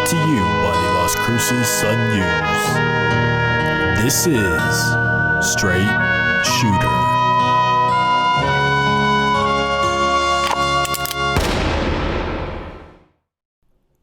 to you by the Las Cruces Sun News. This is Straight Shooter.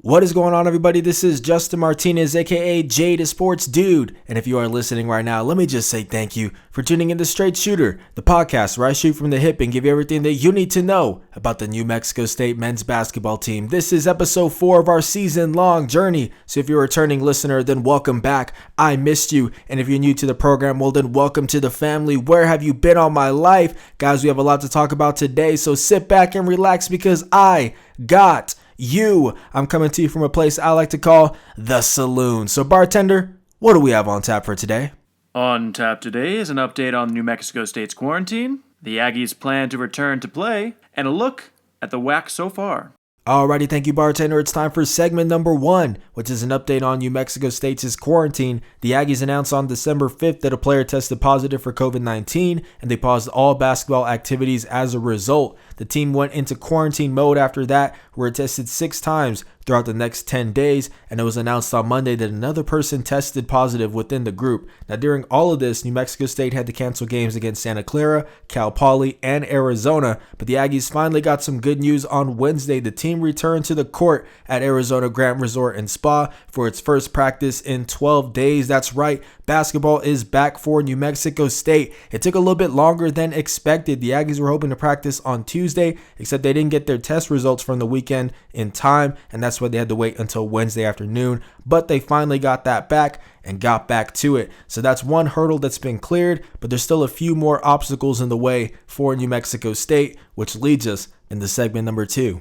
What is going on, everybody? This is Justin Martinez, aka Jade, a sports dude. And if you are listening right now, let me just say thank you for tuning in to Straight Shooter, the podcast where I shoot from the hip and give you everything that you need to know about the New Mexico State men's basketball team. This is episode 4 of our season-long journey. So if you're a returning listener, then welcome back. I missed you. And if you're new to the program, well, then welcome to the family. Where have you been all my life? Guys, we have a lot to talk about today, so sit back and relax because I got you. I'm coming to you from a place I like to call the saloon. So bartender, what do we have on tap for today? On tap today is an update on New Mexico State's quarantine, the Aggies' plan to return to play, and a look at the WAC so far. Alrighty, thank you, bartender. It's time for segment number 1, which is an update on New Mexico State's quarantine. The Aggies announced on December 5th that a player tested positive for COVID-19, and they paused all basketball activities as a result. The team went into quarantine mode after that, where it tested 6 times throughout the next 10 days, and it was announced on Monday that another person tested positive within the group. Now, during all of this, New Mexico State had to cancel games against Santa Clara, Cal Poly, and Arizona, but the Aggies finally got some good news on Wednesday. The team returned to the court at Arizona Grant Resort and Spa for its first practice in 12 days. That's right, basketball is back for New Mexico State. It took a little bit longer than expected. The Aggies were hoping to practice on Tuesday, except they didn't get their test results from the weekend in time, and that's why they had to wait until Wednesday afternoon. But they finally got that back and got back to it. So that's one hurdle that's been cleared, but there's still a few more obstacles in the way for New Mexico State, which leads us into segment number 2.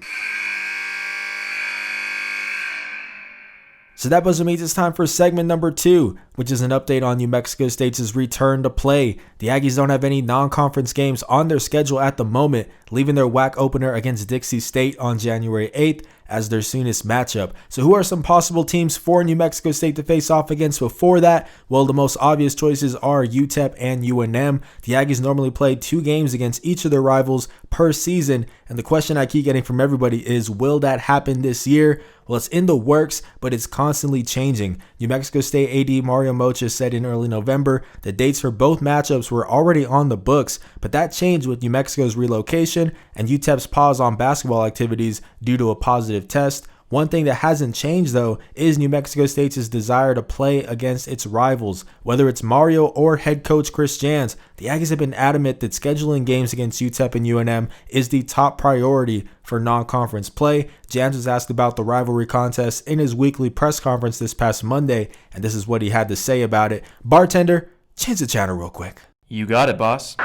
So that means it's time for segment number 2, which is an update on New Mexico State's return to play. The Aggies don't have any non-conference games on their schedule at the moment, leaving their WAC opener against Dixie State on January 8th as their soonest matchup. So who are some possible teams for New Mexico State to face off against before that? Well, the most obvious choices are UTEP and UNM. The Aggies normally play 2 games against each of their rivals per season, and the question I keep getting from everybody is, will that happen this year? Well, it's in the works, but it's constantly changing. New Mexico State AD Mario Mocha said in early November the dates for both matchups were already on the books, but that changed with New Mexico's relocation and UTEP's pause on basketball activities due to a positive test. One thing that hasn't changed, though, is New Mexico State's desire to play against its rivals. Whether it's Mario or head coach Chris Jans, the Aggies have been adamant that scheduling games against UTEP and UNM is the top priority for non-conference play. Jans was asked about the rivalry contest in his weekly press conference this past Monday, and this is what he had to say about it. Bartender, change the channel real quick. You got it, boss.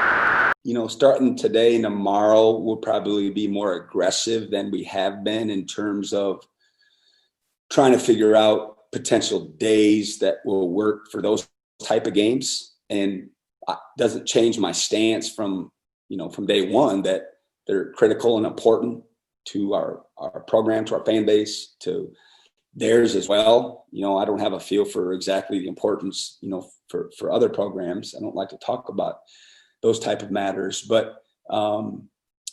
You know, starting today and tomorrow, we'll probably be more aggressive than we have been in terms of trying to figure out potential days that will work for those type of games. And it doesn't change my stance from day one that they're critical and important to our program, to our fan base, to theirs as well. You know, I don't have a feel for exactly the importance, for other programs. I don't like to talk about those type of matters, but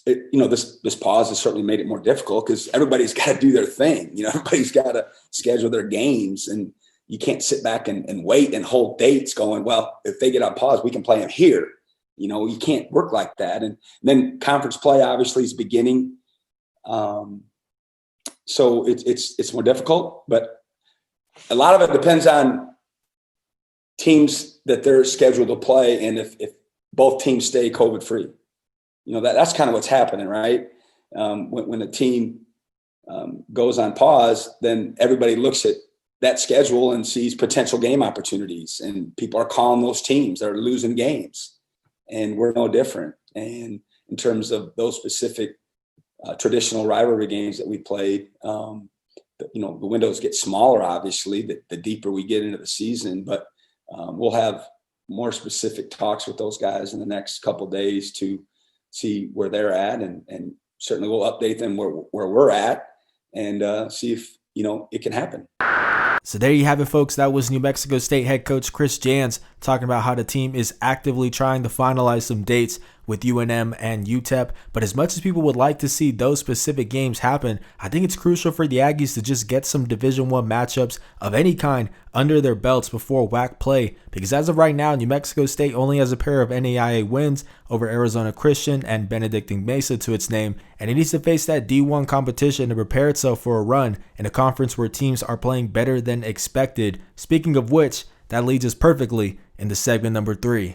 this pause has certainly made it more difficult because everybody's got to do their thing. Everybody's got to schedule their games, and you can't sit back and wait and hold dates going, well, if they get on pause, we can play them here. You can't work like that. And then conference play obviously is beginning. So it's more difficult, but a lot of it depends on teams that they're scheduled to play. And if both teams stay COVID free, that's kind of what's happening, right? When a team goes on pause, then everybody looks at that schedule and sees potential game opportunities, and people are calling those teams that are losing games, and we're no different. And in terms of those specific traditional rivalry games that we played, the windows get smaller, obviously, the deeper we get into the season, but we'll have more specific talks with those guys in the next couple of days to see where they're at, and certainly we'll update them where we're at and see if it can happen. So there you have it, folks. That was New Mexico State head coach Chris Jans talking about how the team is actively trying to finalize some dates with UNM and UTEP. But as much as people would like to see those specific games happen, I think it's crucial for the Aggies to just get some Division I matchups of any kind under their belts before WAC play, because as of right now, New Mexico State only has a pair of NAIA wins over Arizona Christian and Benedictine Mesa to its name, and it needs to face that D1 competition to prepare itself for a run in a conference where teams are playing better than expected. Speaking of which, that leads us perfectly into segment number 3.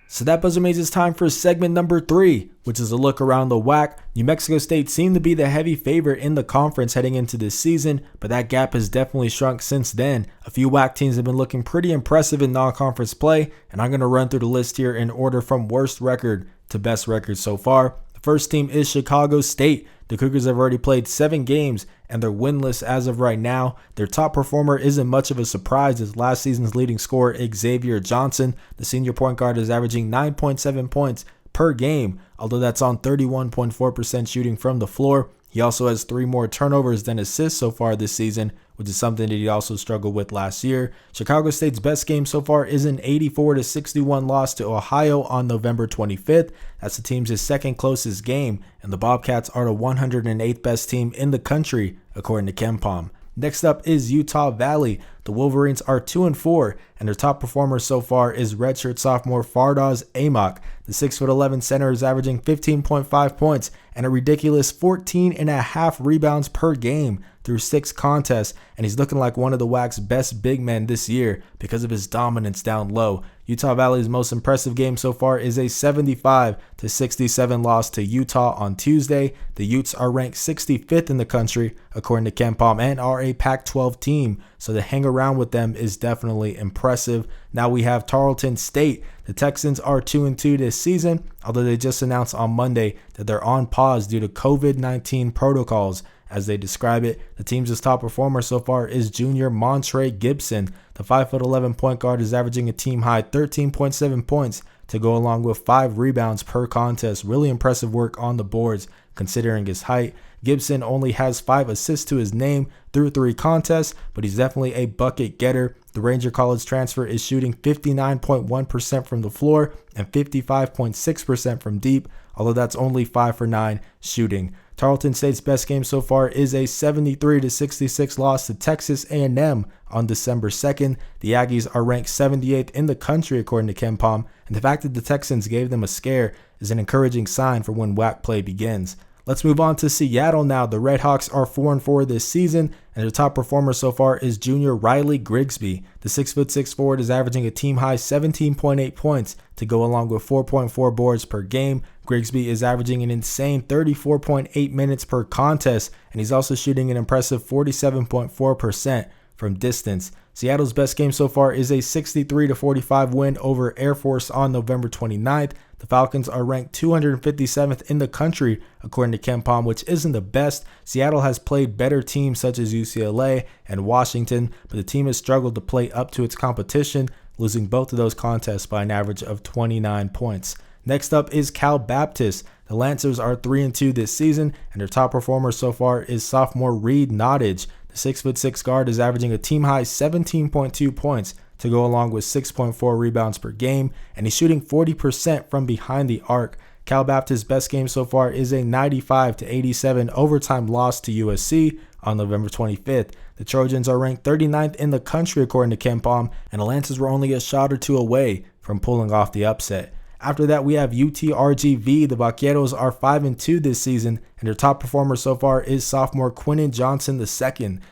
So that buzzer means it's time for segment number 3, which is a look around the WAC. New Mexico State seemed to be the heavy favorite in the conference heading into this season, but that gap has definitely shrunk since then. A few WAC teams have been looking pretty impressive in non-conference play, and I'm going to run through the list here in order from worst record to best record so far. The first team is Chicago State. The Cougars have already played 7 games and they're winless as of right now. Their top performer isn't much of a surprise as last season's leading scorer Xavier Johnson, the senior point guard, is averaging 9.7 points per game, although that's on 31.4% shooting from the floor. He also has 3 more turnovers than assists so far this season, which is something that he also struggled with last year. Chicago State's best game so far is an 84-61 loss to Ohio on November 25th. That's the team's second closest game, and the Bobcats are the 108th best team in the country, according to KenPom. Next up is Utah Valley. The Wolverines are 2-4, and their top performer so far is redshirt sophomore Fardaws Amok. The 6'11" center is averaging 15.5 points and a ridiculous 14.5 rebounds per game through 6 contests, and he's looking like one of the WAC's best big men this year because of his dominance down low. Utah Valley's most impressive game so far is a 75-67 loss to Utah on Tuesday. The Utes are ranked 65th in the country, according to KenPom, and are a Pac-12 team, so to hang around with them is definitely impressive. Now we have Tarleton State. The Texans are 2-2 this season, although they just announced on Monday that they're on pause due to COVID-19 protocols. As they describe it, the team's top performer so far is junior Montre Gibson. The 5'11" point guard is averaging a team-high 13.7 points to go along with 5 rebounds per contest. Really impressive work on the boards considering his height. Gibson only has 5 assists to his name through 3 contests, but he's definitely a bucket getter. The Ranger College transfer is shooting 59.1% from the floor and 55.6% from deep, although that's only 5 for 9 shooting. Tarleton State's best game so far is a 73-66 loss to Texas A&M on December 2nd. The Aggies are ranked 78th in the country according to KenPom, and the fact that the Texans gave them a scare is an encouraging sign for when WAC play begins. Let's move on to Seattle now. The Redhawks are 4-4 this season, and their top performer so far is junior Riley Grigsby. The 6'6" forward is averaging a team-high 17.8 points to go along with 4.4 boards per game. Grigsby is averaging an insane 34.8 minutes per contest, and he's also shooting an impressive 47.4% from distance. Seattle's best game so far is a 63-45 win over Air Force on November 29th. The Falcons are ranked 257th in the country, according to KenPom, which isn't the best. Seattle has played better teams such as UCLA and Washington, but the team has struggled to play up to its competition, losing both of those contests by an average of 29 points. Next up is Cal Baptist. The Lancers are 3-2 this season, and their top performer so far is sophomore Reed Nottage. The 6'6" guard is averaging a team-high 17.2 points to go along with 6.4 rebounds per game, and he's shooting 40% from behind the arc. Cal Baptist's best game so far is a 95-87 overtime loss to USC on November 25th. The Trojans are ranked 39th in the country according to KenPom, and the Lancers were only a shot or 2 away from pulling off the upset. After that, we have UTRGV. The Vaqueros are 5-2 this season, and their top performer so far is sophomore Quinnen Johnson II.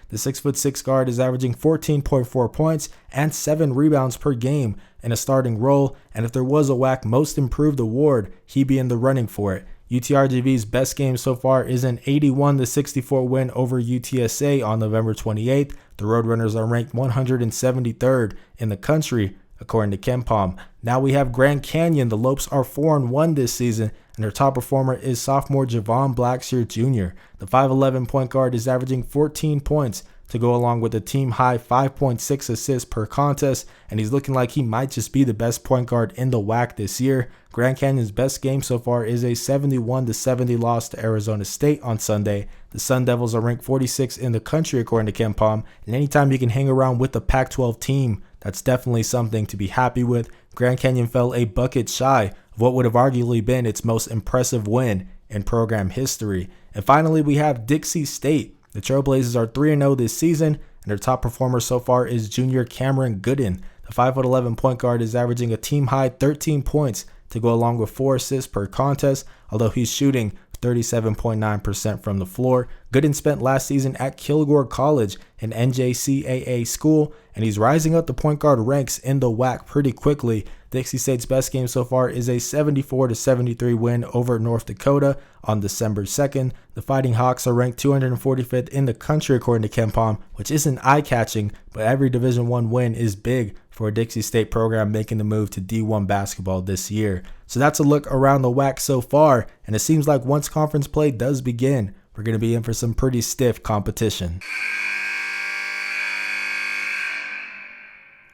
The 6'6" guard is averaging 14.4 points and 7 rebounds per game in a starting role, and if there was a WAC Most Improved award, he'd be in the running for it. UTRGV's best game so far is an 81-64 win over UTSA on November 28th. The Roadrunners are ranked 173rd in the country, according to KenPom. Now we have Grand Canyon. The Lopes are 4-1 this season, and their top performer is sophomore Javon Blackshear Jr. The 5'11" point guard is averaging 14 points to go along with a team-high 5.6 assists per contest, and he's looking like he might just be the best point guard in the WAC this year. Grand Canyon's best game so far is a 71-70 loss to Arizona State on Sunday. The Sun Devils are ranked 46 in the country according to KenPom, and anytime you can hang around with a Pac-12 team, that's definitely something to be happy with. Grand Canyon fell a bucket shy of what would have arguably been its most impressive win in program history. And finally, we have Dixie State. The Trailblazers are 3-0 this season, and their top performer so far is junior Cameron Gooden. The 5'11" point guard is averaging a team-high 13 points to go along with 4 assists per contest, although he's shooting 37.9% from the floor. Gooden spent last season at Kilgore College, an NJCAA school, and he's rising up the point guard ranks in the WAC pretty quickly. Dixie State's best game so far is a 74-73 win over North Dakota on December 2nd. The Fighting Hawks are ranked 245th in the country according to KenPom, which isn't eye-catching, but every Division I win is big for a Dixie State program making the move to D1 basketball this year. So that's a look around the WAC so far, and it seems like once conference play does begin, we're going to be in for some pretty stiff competition.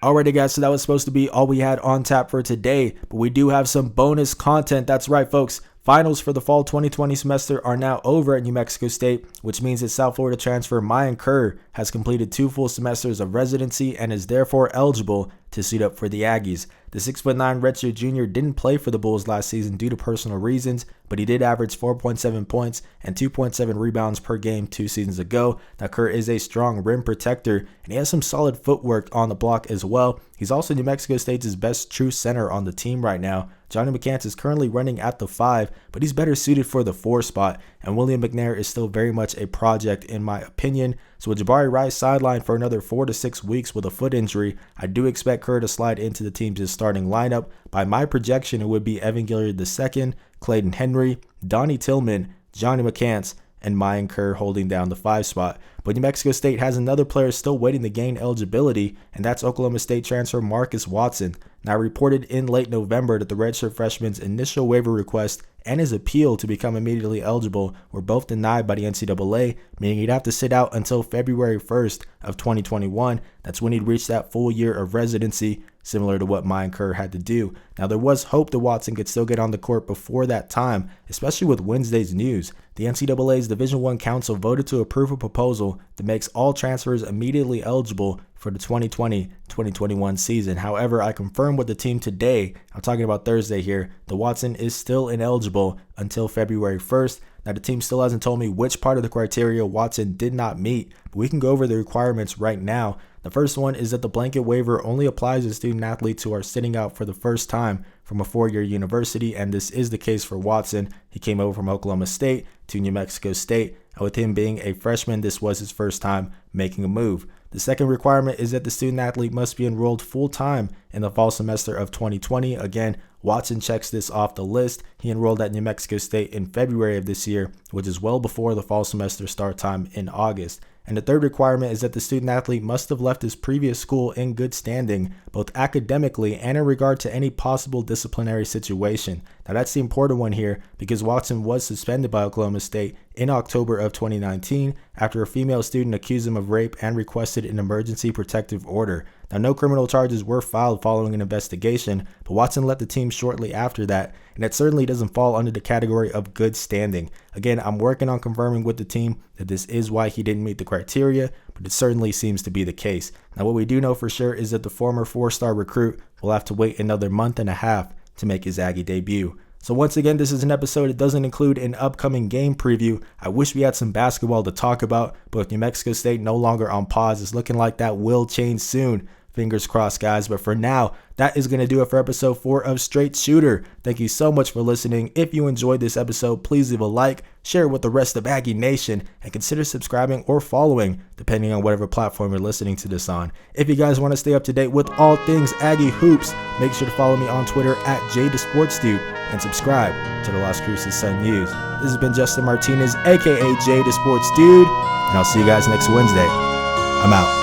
Alrighty guys, so that was supposed to be all we had on tap for today, but we do have some bonus content. That's right folks, finals for the fall 2020 semester are now over at New Mexico State, which means that South Florida transfer Mayan has completed 2 full semesters of residency and is therefore eligible to suit up for the Aggies. The 6'9" redshirt junior didn't play for the Bulls last season due to personal reasons, but he did average 4.7 points and 2.7 rebounds per game 2 seasons ago. Now Kerr is a strong rim protector, and he has some solid footwork on the block as well. He's also New Mexico State's best true center on the team right now. Johnny McCants is currently running at the 5, but he's better suited for the 4 spot, and William McNair is still very much a project in my opinion. So with Jabari Rice sidelined for another 4 to 6 weeks with a foot injury, I do expect Kerr to slide into the team's starting lineup. By my projection, it would be Evan Gilliard II, Clayton Henry, Donnie Tillman, Johnny McCants, and Mayan Kerr holding down the 5 spot. But New Mexico State has another player still waiting to gain eligibility, and that's Oklahoma State transfer Marcus Watson. Now reported in late November that the redshirt freshman's initial waiver request and his appeal to become immediately eligible were both denied by the NCAA, meaning he'd have to sit out until February 1st of 2021. That's when he'd reach that full year of residency, similar to what Mayan Kerr had to do. Now there was hope that Watson could still get on the court before that time, especially with Wednesday's news. The NCAA's Division I Council voted to approve a proposal that makes all transfers immediately eligible for the 2020-2021 season. However, I confirmed with the team today, I'm talking about Thursday here, that Watson is still ineligible until February 1st. Now the team still hasn't told me which part of the criteria Watson did not meet, but we can go over the requirements right now. The first one is that the blanket waiver only applies to student athletes who are sitting out for the first time from a 4-year university, and this is the case for Watson. He came over from Oklahoma State to New Mexico State, and with him being a freshman, this was his first time making a move. The second requirement is that the student athlete must be enrolled full-time in the fall semester of 2020. Again, Watson checks this off the list. He enrolled at New Mexico State in February of this year, which is well before the fall semester start time in August. And the third requirement is that the student athlete must have left his previous school in good standing, both academically and in regard to any possible disciplinary situation. Now that's the important one here, because Watson was suspended by Oklahoma State in October of 2019 after a female student accused him of rape and requested an emergency protective order. Now no criminal charges were filed following an investigation, but Watson left the team shortly after that, and it certainly doesn't fall under the category of good standing. Again, I'm working on confirming with the team that this is why he didn't meet the criteria, but it certainly seems to be the case. Now what we do know for sure is that the former 4-star recruit will have to wait another month and a half to make his Aggie debut. So once again, this is an episode. It doesn't include an upcoming game preview. I wish we had some basketball to talk about, but with New Mexico State no longer on pause, it's looking like that will change soon. Fingers crossed, guys. But for now, that is going to do it for episode 4 of Straight Shooter. Thank you so much for listening. If you enjoyed this episode, please leave a like, share it with the rest of Aggie Nation, and consider subscribing or following, depending on whatever platform you're listening to this on. If you guys want to stay up to date with all things Aggie Hoops, make sure to follow me on Twitter at JTheSportsDude and subscribe to the Las Cruces Sun News. This has been Justin Martinez, aka JTheSportsDude, and I'll see you guys next Wednesday. I'm out.